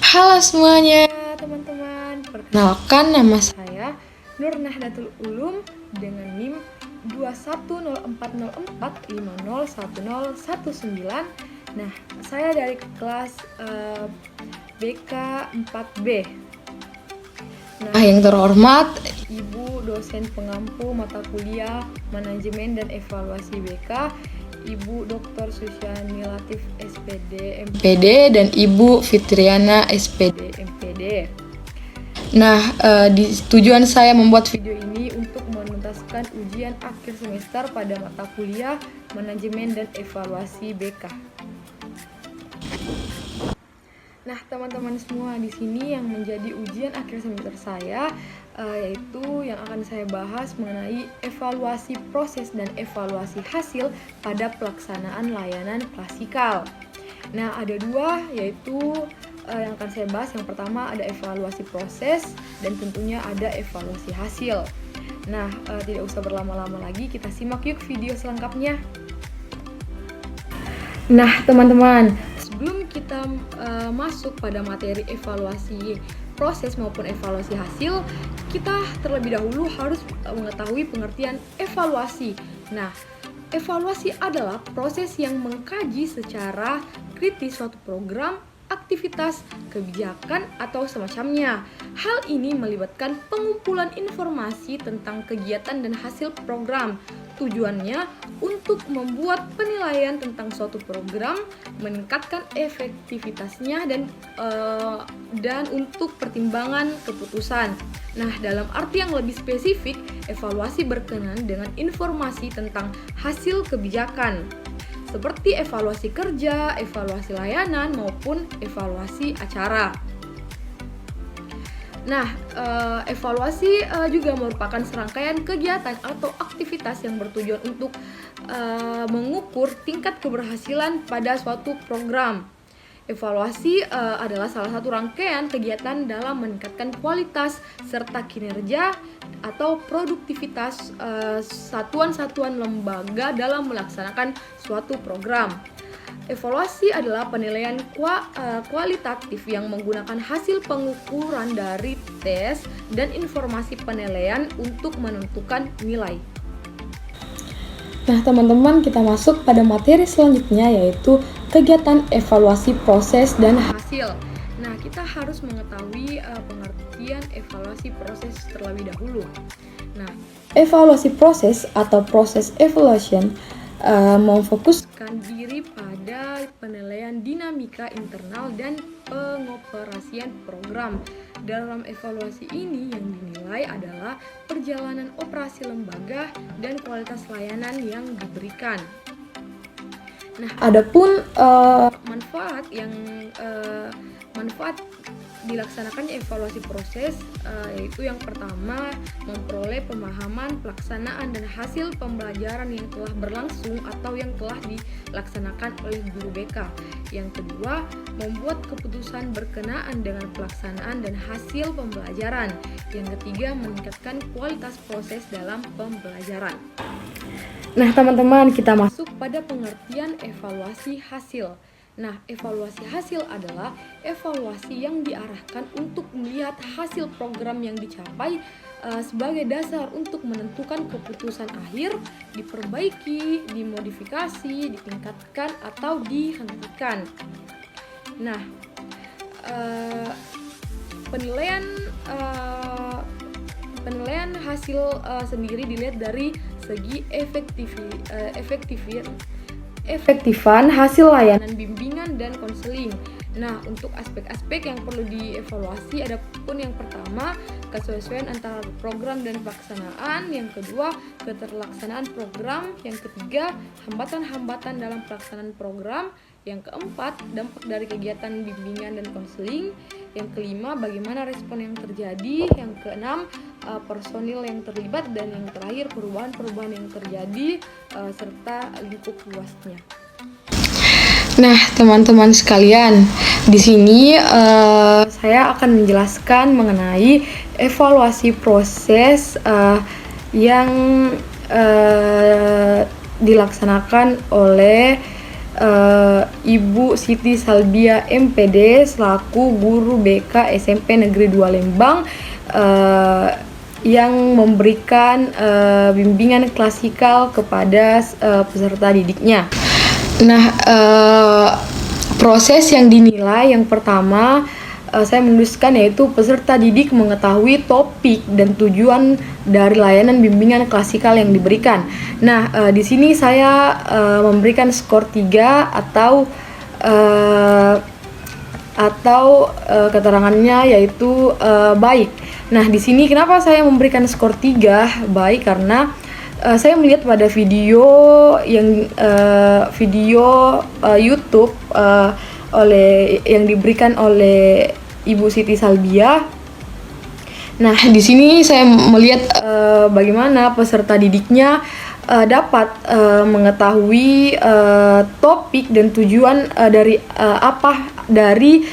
Halo semuanya teman-teman, perkenalkan nama saya Nur Nahdlatul Ulum dengan NIM 2104045010119. Nah, saya dari kelas BK 4B. Nah, yang terhormat Ibu dosen pengampu mata kuliah Manajemen dan Evaluasi BK, Ibu Dr. Susiani Latif SPD MPD dan Ibu Fitriana SPD MPD. Nah, tujuan saya membuat video ini untuk menuntaskan ujian akhir semester pada mata kuliah Manajemen dan Evaluasi BK. Nah, teman-teman semua, di sini yang menjadi ujian akhir semester saya yaitu yang akan saya bahas mengenai evaluasi proses dan evaluasi hasil pada pelaksanaan layanan klasikal. Nah, ada dua, yaitu yang akan saya bahas. Yang pertama ada evaluasi proses dan tentunya ada evaluasi hasil. Nah, tidak usah berlama-lama lagi, kita simak yuk video selengkapnya. Nah, teman-teman, sebelum kita masuk pada materi evaluasi proses maupun evaluasi hasil, kita terlebih dahulu harus mengetahui pengertian evaluasi. Nah, evaluasi adalah proses yang mengkaji secara kritis suatu program, aktivitas, kebijakan, atau semacamnya. Hal ini melibatkan pengumpulan informasi tentang kegiatan dan hasil program. Tujuannya untuk membuat penilaian tentang suatu program, meningkatkan efektivitasnya dan untuk pertimbangan keputusan. Nah, dalam arti yang lebih spesifik, evaluasi berkenaan dengan informasi tentang hasil kebijakan, seperti evaluasi kerja, evaluasi layanan, maupun evaluasi acara. Nah, evaluasi juga merupakan serangkaian kegiatan atau aktivitas yang bertujuan untuk mengukur tingkat keberhasilan pada suatu program. Evaluasi adalah salah satu rangkaian kegiatan dalam meningkatkan kualitas serta kinerja atau produktivitas satuan-satuan lembaga dalam melaksanakan suatu program. Evaluasi adalah penilaian kualitatif yang menggunakan hasil pengukuran dari tes dan informasi penilaian untuk menentukan nilai. Nah, teman-teman, kita masuk pada materi selanjutnya, yaitu kegiatan evaluasi proses dan hasil. Nah, kita harus mengetahui pengertian evaluasi proses terlebih dahulu. Nah, evaluasi proses atau proses evaluation memfokuskan diri pada penilaian dinamika internal dan pengoperasian program. Dalam evaluasi ini yang dinilai adalah perjalanan operasi lembaga dan kualitas layanan yang diberikan. Nah, adapun manfaat dilaksanakan evaluasi proses yaitu yang pertama, memperoleh pemahaman pelaksanaan dan hasil pembelajaran yang telah berlangsung atau yang telah dilaksanakan oleh guru BK. Yang kedua, membuat keputusan berkenaan dengan pelaksanaan dan hasil pembelajaran. Yang ketiga, meningkatkan kualitas proses dalam pembelajaran. Nah, teman-teman, kita masuk pada pengertian evaluasi hasil. Nah, evaluasi hasil adalah evaluasi yang diarahkan untuk melihat hasil program yang dicapai sebagai dasar untuk menentukan keputusan akhir, diperbaiki, dimodifikasi, ditingkatkan, atau dihentikan. Nah, penilaian hasil sendiri dilihat dari segi efektifan hasil layanan bimbingan dan konseling. Nah, untuk aspek-aspek yang perlu dievaluasi ada pun yang pertama, kesesuaian antara program dan pelaksanaan. Yang kedua, keterlaksanaan program. Yang ketiga, hambatan-hambatan dalam pelaksanaan program. Yang keempat, dampak dari kegiatan bimbingan dan konseling. Yang kelima, bagaimana respon yang terjadi. Yang keenam, personil yang terlibat. Dan yang terakhir, perubahan-perubahan yang terjadi serta lingkup luasnya. Nah, teman-teman sekalian, di sini saya akan menjelaskan mengenai evaluasi proses yang dilaksanakan oleh Ibu Siti Salbia MPD selaku guru BK SMP Negeri 2 Lembang yang memberikan bimbingan klasikal kepada peserta didiknya. Nah, proses yang dinilai yang pertama saya menuliskan yaitu peserta didik mengetahui topik dan tujuan dari layanan bimbingan klasikal yang diberikan. Nah, di sini saya memberikan skor 3 atau keterangannya yaitu baik. Nah, di sini kenapa saya memberikan skor 3 baik, karena saya melihat pada video YouTube yang diberikan oleh Ibu Siti Salbia. Nah, di sini saya melihat bagaimana peserta didiknya dapat mengetahui topik dan tujuan dari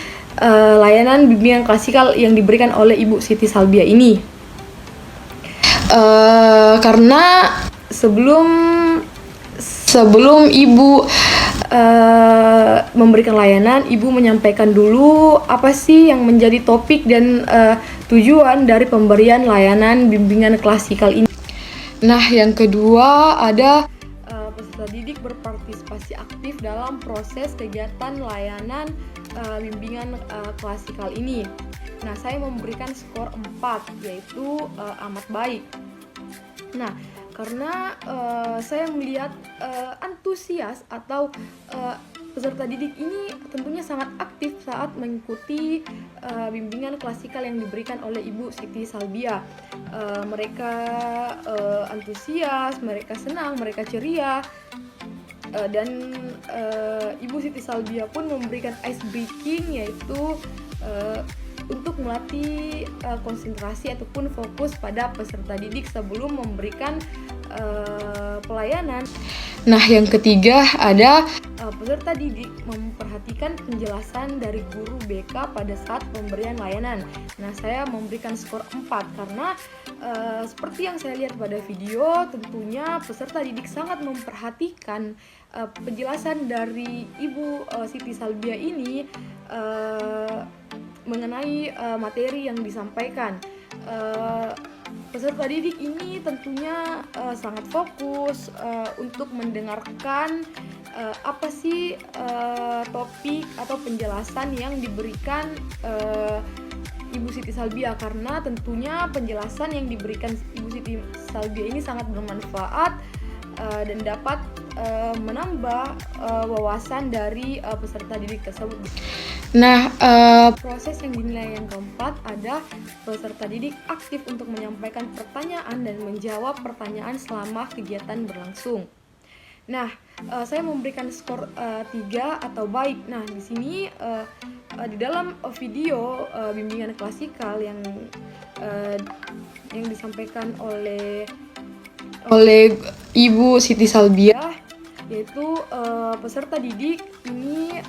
layanan bimbingan klasikal yang diberikan oleh Ibu Siti Salbia ini. Karena sebelum Ibu memberikan layanan, Ibu menyampaikan dulu apa sih yang menjadi topik dan tujuan dari pemberian layanan bimbingan klasikal ini. Nah, yang kedua ada peserta didik berpartisipasi aktif dalam proses kegiatan layanan bimbingan klasikal ini. Nah, saya memberikan skor 4 yaitu amat baik. Nah, karena saya melihat antusias atau peserta didik ini tentunya sangat aktif saat mengikuti bimbingan klasikal yang diberikan oleh Ibu Siti Salbia. Mereka antusias, mereka senang, mereka ceria, dan Ibu Siti Salbia pun memberikan ice breaking, yaitu untuk melatih konsentrasi ataupun fokus pada peserta didik sebelum memberikan pelayanan. Nah, yang ketiga ada peserta didik memperhatikan penjelasan dari guru BK pada saat pemberian layanan. Nah, saya memberikan skor 4 karena seperti yang saya lihat pada video, tentunya peserta didik sangat memperhatikan penjelasan dari Ibu Siti Salbia ini mengenai materi yang disampaikan. Peserta didik ini tentunya sangat fokus untuk mendengarkan apa sih topik atau penjelasan yang diberikan Ibu Siti Salbia, karena tentunya penjelasan yang diberikan Ibu Siti Salbia ini sangat bermanfaat dan dapat menambah wawasan dari peserta didik tersebut. Nah, proses yang dinilai yang keempat ada peserta didik aktif untuk menyampaikan pertanyaan dan menjawab pertanyaan selama kegiatan berlangsung. Nah, saya memberikan skor 3 atau baik. Nah, di sini di dalam video bimbingan klasikal yang disampaikan oleh Ibu Siti Salbia, yaitu peserta didik ini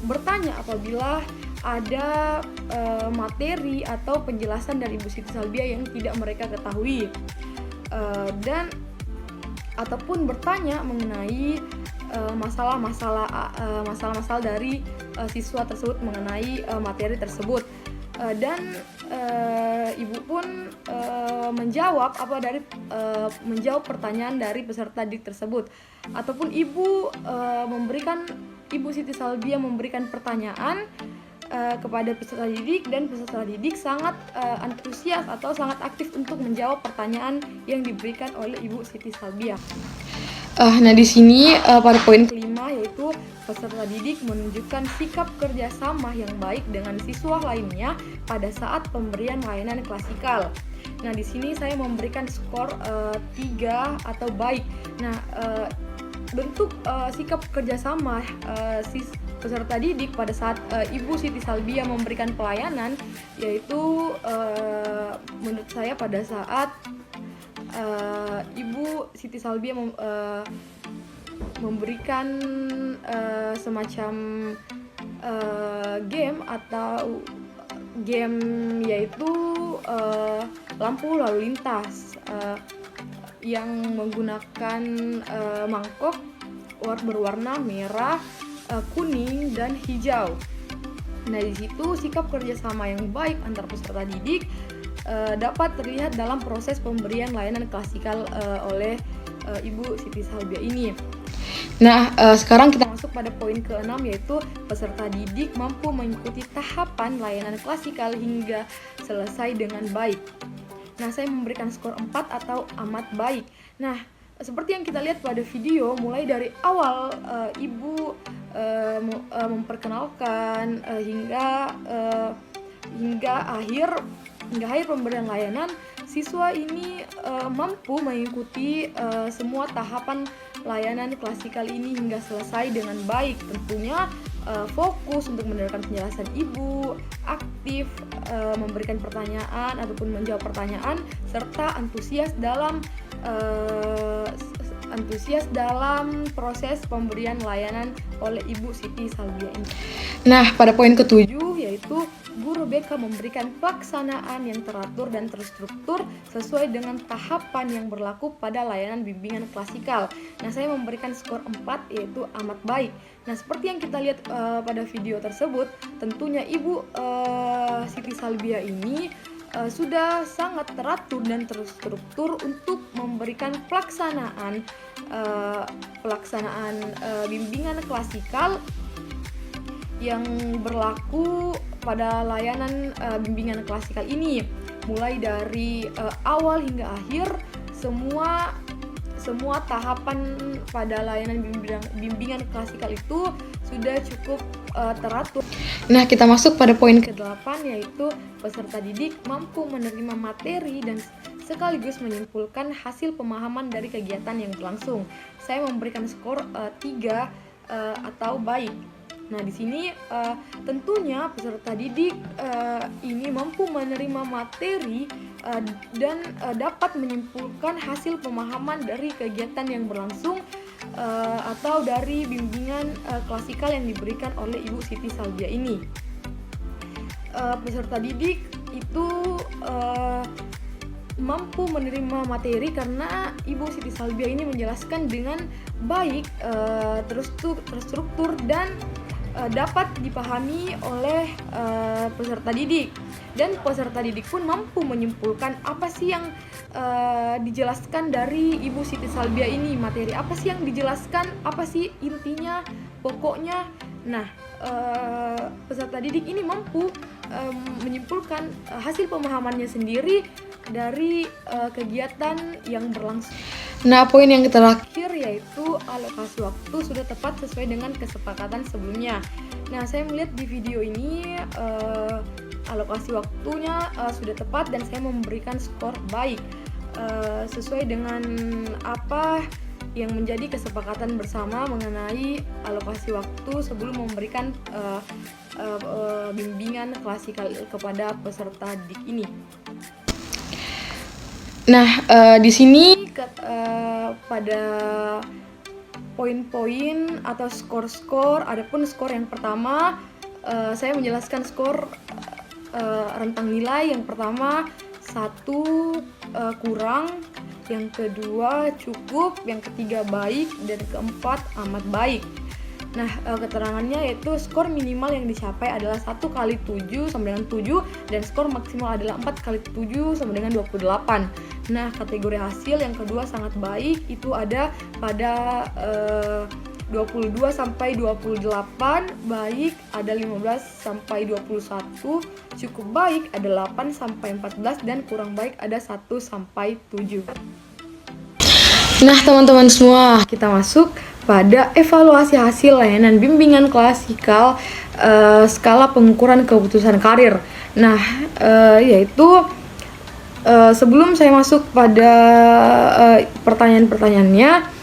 bertanya apabila ada materi atau penjelasan dari Ibu Siti Salbia yang tidak mereka ketahui, dan ataupun bertanya mengenai masalah-masalah dari siswa tersebut mengenai materi tersebut, dan ibu pun menjawab menjawab pertanyaan dari peserta didik tersebut, ataupun Ibu Siti Salbia memberikan pertanyaan kepada peserta didik, dan peserta didik sangat antusias atau sangat aktif untuk menjawab pertanyaan yang diberikan oleh Ibu Siti Salbia. Nah, di sini pada poin kelima yaitu peserta didik menunjukkan sikap kerjasama yang baik dengan siswa lainnya pada saat pemberian layanan klasikal. Nah, di sini saya memberikan skor 3 atau baik. Nah, bentuk sikap kerjasama peserta didik pada saat Ibu Siti Salbia memberikan pelayanan, yaitu menurut saya pada saat Ibu Siti Salbia memberikan semacam game yaitu lampu lalu lintas yang menggunakan mangkok berwarna merah, kuning, dan hijau. Nah, di situ sikap kerjasama yang baik antar peserta didik dapat terlihat dalam proses pemberian layanan klasikal oleh Ibu Siti Salbia ini. Nah, sekarang kita masuk pada poin ke-6, yaitu peserta didik mampu mengikuti tahapan layanan klasikal hingga selesai dengan baik. Nah, saya memberikan skor 4 atau amat baik. Nah, seperti yang kita lihat pada video, mulai dari awal Ibu memperkenalkan hingga akhir pemberian layanan, siswa ini mampu mengikuti semua tahapan layanan klasikal ini hingga selesai dengan baik. Tentunya fokus untuk mendengarkan penjelasan Ibu, aktif memberikan pertanyaan ataupun menjawab pertanyaan, serta antusias dalam proses pemberian layanan oleh Ibu Siti Salbia ini. Nah, pada poin ke-7, yaitu guru BK memberikan pelaksanaan yang teratur dan terstruktur sesuai dengan tahapan yang berlaku pada layanan bimbingan klasikal. Nah, saya memberikan skor 4, yaitu amat baik. Nah, seperti yang kita lihat pada video tersebut, tentunya Ibu Siti Salbia ini sudah sangat teratur dan terstruktur untuk memberikan pelaksanaan bimbingan klasikal yang berlaku pada layanan bimbingan klasikal ini, mulai dari awal hingga akhir. Semua tahapan pada layanan bimbingan klasikal itu sudah cukup teratur. Nah, kita masuk pada poin ke-8, yaitu peserta didik mampu menerima materi dan sekaligus menyimpulkan hasil pemahaman dari kegiatan yang berlangsung. Saya memberikan skor 3 atau baik. Nah, di sini tentunya peserta didik ini mampu menerima materi dan dapat menyimpulkan hasil pemahaman dari kegiatan yang berlangsung atau dari bimbingan klasikal yang diberikan oleh Ibu Siti Salbia ini. Peserta didik itu mampu menerima materi karena Ibu Siti Salbia ini menjelaskan dengan baik, terstruktur dan dapat dipahami oleh peserta didik, dan peserta didik pun mampu menyimpulkan apa sih yang dijelaskan dari Ibu Siti Salbia ini, materi apa sih yang dijelaskan, apa sih intinya, pokoknya. Nah, peserta didik ini mampu menyimpulkan hasil pemahamannya sendiri dari kegiatan yang berlangsung. Nah, poin yang terakhir yaitu alokasi waktu sudah tepat sesuai dengan kesepakatan sebelumnya. Nah, saya melihat di video ini alokasi waktunya sudah tepat dan saya memberikan skor baik sesuai dengan apa yang menjadi kesepakatan bersama mengenai alokasi waktu sebelum memberikan bimbingan klasikal kepada peserta didik ini. Nah, di sini pada poin-poin atau skor-skor, adapun skor yang pertama saya menjelaskan skor rentang nilai. Yang pertama 1 kurang, yang kedua cukup, yang ketiga baik, dan keempat amat baik. Nah, keterangannya yaitu skor minimal yang dicapai adalah 1 kali 7 sama dengan 7, dan skor maksimal adalah 4 kali 7 sama dengan 28. Nah, kategori hasil yang kedua sangat baik, itu ada pada 22 sampai 28, baik ada 15 sampai 21, cukup baik ada 8 sampai 14, dan kurang baik ada 1 sampai 7. Nah, teman-teman semua, kita masuk pada evaluasi hasil layanan bimbingan klasikal skala pengukuran keputusan karir. Nah, yaitu sebelum saya masuk pada pertanyaan-pertanyaannya,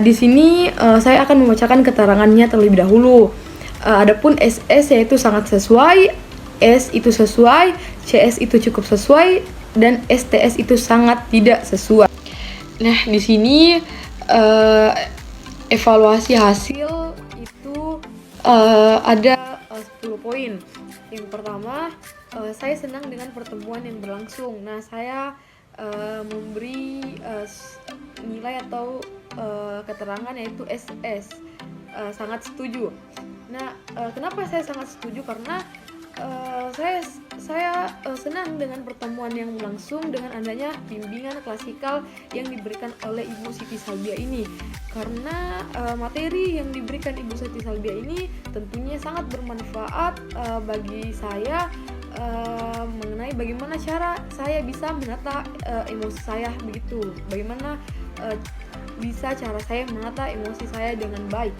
di sini saya akan membacakan keterangannya terlebih dahulu. Adapun SS yaitu sangat sesuai, S itu sesuai, CS itu cukup sesuai, dan STS itu sangat tidak sesuai. Nah, di sini evaluasi hasil itu ada 10 poin. Yang pertama, saya senang dengan pertemuan yang berlangsung. Nah, saya memberi nilai atau keterangan yaitu SS. Sangat setuju. Nah, kenapa saya sangat setuju? Karena saya senang dengan pertemuan yang berlangsung dengan adanya bimbingan klasikal yang diberikan oleh Ibu Siti Salbia ini. Karena materi yang diberikan Ibu Siti Salbia ini tentunya sangat bermanfaat bagi saya, mengenai bagaimana cara saya bisa menata emosi saya begitu. Bagaimana bisa cara saya menata emosi saya dengan baik.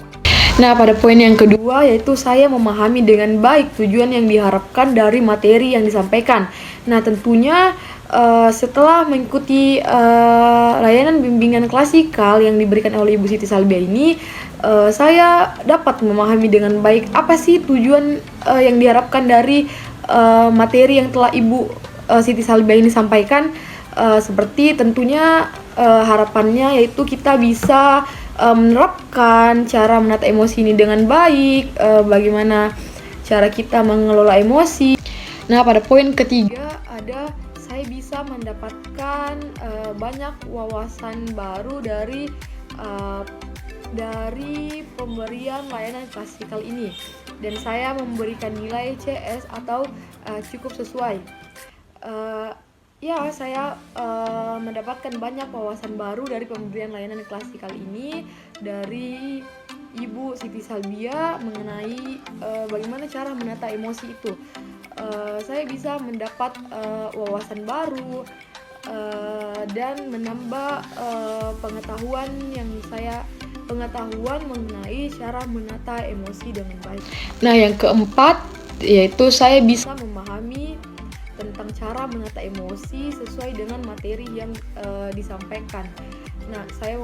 Nah, pada poin yang kedua yaitu saya memahami dengan baik tujuan yang diharapkan dari materi yang disampaikan. Nah, tentunya setelah mengikuti layanan bimbingan klasikal yang diberikan oleh Ibu Siti Salbia ini, saya dapat memahami dengan baik apa sih tujuan yang diharapkan dari materi yang telah Ibu Siti Salbia ini sampaikan. Seperti tentunya harapannya yaitu kita bisa menerapkan cara menata emosi ini dengan baik, bagaimana cara kita mengelola emosi. Nah, pada poin ketiga ada saya bisa mendapatkan banyak wawasan baru dari pemberian layanan klasikal ini, dan saya memberikan nilai CS atau cukup sesuai. Saya mendapatkan banyak wawasan baru dari pemberian layanan klasikal ini dari Ibu Siti Salbia mengenai bagaimana cara menata emosi itu. Saya bisa mendapat wawasan baru dan menambah pengetahuan mengenai cara menata emosi dengan baik. Nah, yang keempat yaitu saya bisa memahami tentang cara menata emosi sesuai dengan materi yang disampaikan. Nah, saya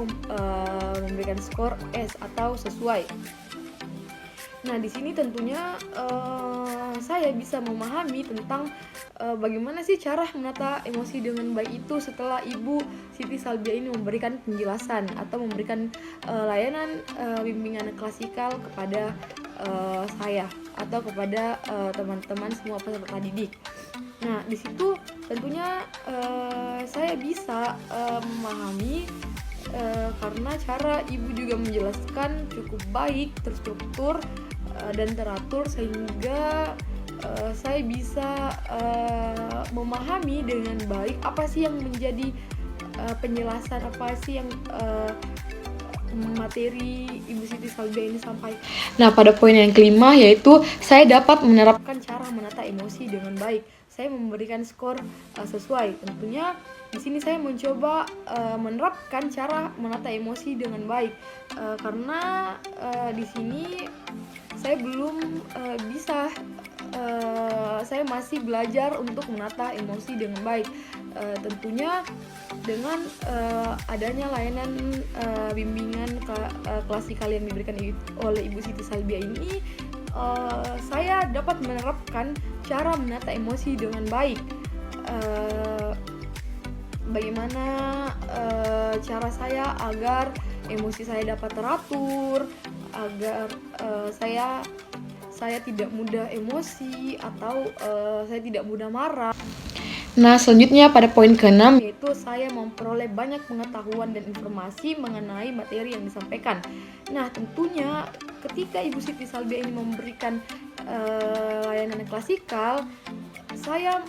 memberikan skor S atau sesuai. Nah, di sini tentunya saya bisa memahami tentang bagaimana sih cara menata emosi dengan baik itu setelah Ibu Siti Salbia ini memberikan penjelasan atau memberikan layanan bimbingan klasikal kepada saya atau kepada teman-teman semua peserta didik. Nah, di situ tentunya saya bisa memahami karena cara Ibu juga menjelaskan cukup baik, terstruktur dan teratur, sehingga saya bisa memahami dengan baik apa sih yang menjadi penjelasan, apa sih yang materi Ibu Siti Salbia ini sampai. Nah, pada poin yang kelima yaitu saya dapat menerapkan cara menata emosi dengan baik. Saya memberikan skor sesuai. Tentunya di sini saya mencoba menerapkan cara menata emosi dengan baik karena di sini saya belum bisa. Saya masih belajar untuk menata emosi dengan baik. Tentunya dengan adanya layanan bimbingan klasikal yang diberikan oleh Ibu Siti Salbia ini, saya dapat menerapkan cara menata emosi dengan baik. Bagaimana cara saya agar emosi saya dapat teratur, agar saya tidak mudah emosi atau saya tidak mudah marah. Nah, selanjutnya pada poin ke-6 yaitu saya memperoleh banyak pengetahuan dan informasi mengenai materi yang disampaikan. Nah, tentunya ketika Ibu Siti Salbia ini memberikan layanan klasikal, saya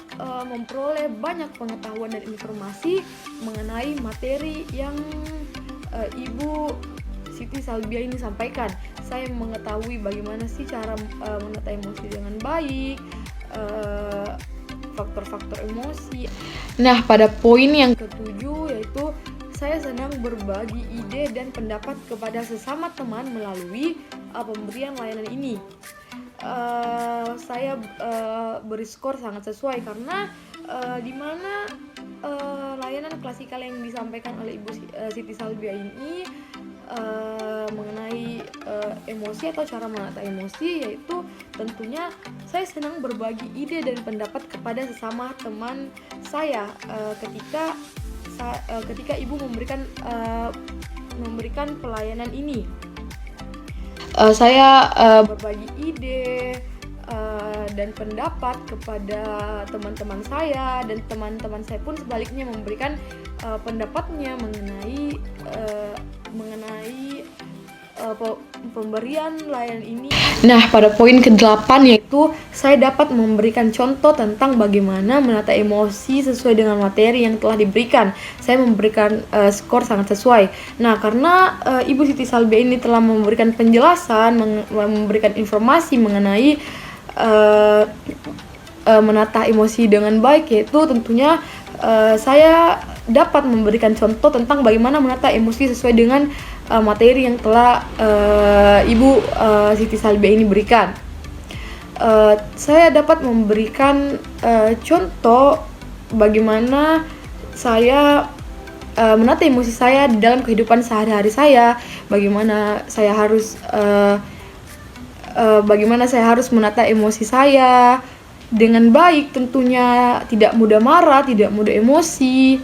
memperoleh banyak pengetahuan dan informasi mengenai materi yang Ibu Siti Salbia ini sampaikan. Saya mengetahui bagaimana sih cara menata emosi dengan baik, faktor-faktor emosi. Nah, pada poin yang ketujuh yaitu saya senang berbagi ide dan pendapat kepada sesama teman melalui pemberian layanan ini. Saya beri skor sangat sesuai karena di mana layanan klasikal yang disampaikan oleh Ibu Siti Salbia ini mengenai emosi atau cara menata emosi, yaitu tentunya saya senang berbagi ide dan pendapat kepada sesama teman saya ketika Ibu memberikan pelayanan ini. Saya berbagi ide, dan pendapat kepada teman-teman saya, dan teman-teman saya pun sebaliknya memberikan pendapatnya mengenai pemberian layanan ini. Nah, pada poin ke-8 yaitu saya dapat memberikan contoh tentang bagaimana menata emosi sesuai dengan materi yang telah diberikan. Saya memberikan skor sangat sesuai. Nah, karena Ibu Siti Salbia ini telah memberikan penjelasan, memberikan informasi mengenai menata emosi dengan baik, yaitu tentunya saya dapat memberikan contoh tentang bagaimana menata emosi sesuai dengan materi yang telah Ibu Siti Salbia ini berikan. Saya dapat memberikan contoh bagaimana saya menata emosi saya dalam kehidupan sehari-hari saya, bagaimana saya harus menata emosi saya dengan baik, tentunya tidak mudah marah, tidak mudah emosi.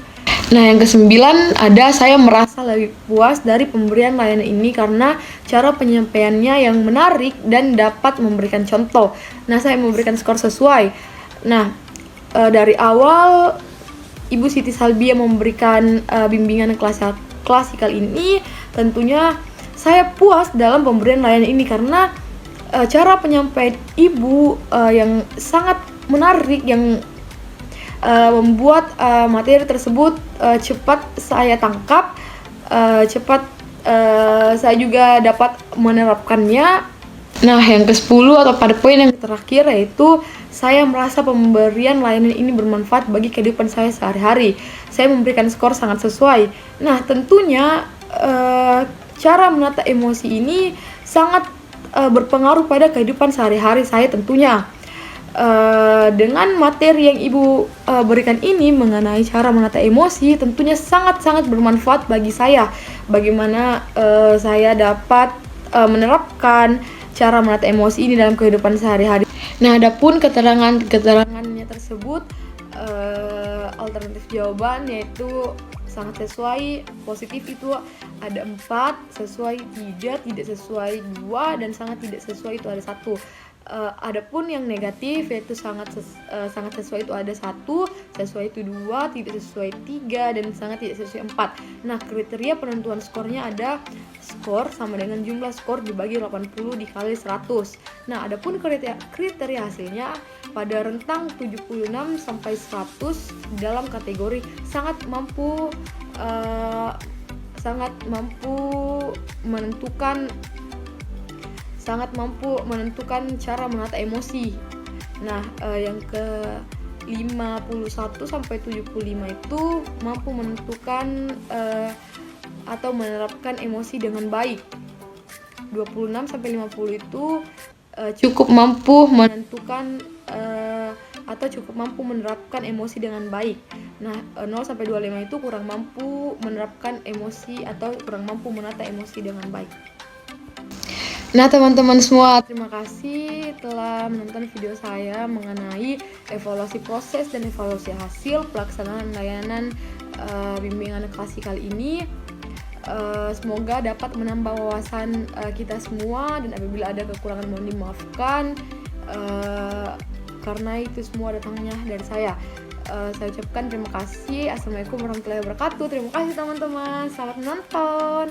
Nah, yang ke-9 ada saya merasa lebih puas dari pemberian layanan ini karena cara penyampaiannya yang menarik dan dapat memberikan contoh. Nah, saya memberikan skor sesuai. Nah, dari awal Ibu Siti Salbia memberikan bimbingan klasikal ini, tentunya saya puas dalam pemberian layanan ini karena cara penyampaian Ibu yang sangat menarik, yang membuat materi tersebut cepat saya tangkap, cepat saya juga dapat menerapkannya. Nah, yang ke-10 atau pada poin yang terakhir yaitu saya merasa pemberian layanan ini bermanfaat bagi kehidupan saya sehari-hari. Saya memberikan skor sangat sesuai. Nah, tentunya cara menata emosi ini sangat berpengaruh pada kehidupan sehari-hari saya tentunya. Dengan materi yang Ibu berikan ini mengenai cara menata emosi tentunya sangat-sangat bermanfaat bagi saya. Bagaimana saya dapat menerapkan cara menata emosi ini dalam kehidupan sehari-hari. Nah, adapun keterangannya tersebut, alternatif jawaban yaitu sangat sesuai, positif itu ada 4, sesuai tidak sesuai 2, dan sangat tidak sesuai itu ada 1. Adapun yang negatif yaitu sangat sesuai itu ada 1, sesuai itu 2, tidak sesuai 3, dan sangat tidak sesuai 4. Nah, kriteria penentuan skornya ada skor sama dengan jumlah skor dibagi 80 dikali 100. Nah, adapun kriteria hasilnya pada rentang 76 sampai 100 dalam kategori sangat mampu menentukan cara menata emosi. Nah, yang ke 51 sampai 75 itu mampu menentukan atau menerapkan emosi dengan baik. 26 sampai 50 itu cukup mampu menentukan atau cukup mampu menerapkan emosi dengan baik. Nah, 0 sampai 25 itu kurang mampu menerapkan emosi atau kurang mampu menata emosi dengan baik. Nah, teman-teman semua, terima kasih telah menonton video saya mengenai evaluasi proses dan evaluasi hasil pelaksanaan layanan bimbingan klasikal ini. Semoga dapat menambah wawasan kita semua, dan apabila ada kekurangan mohon dimaafkan, karena itu semua datangnya dari saya. Saya ucapkan terima kasih. Assalamualaikum warahmatullahi wabarakatuh. Terima kasih teman-teman, selamat menonton.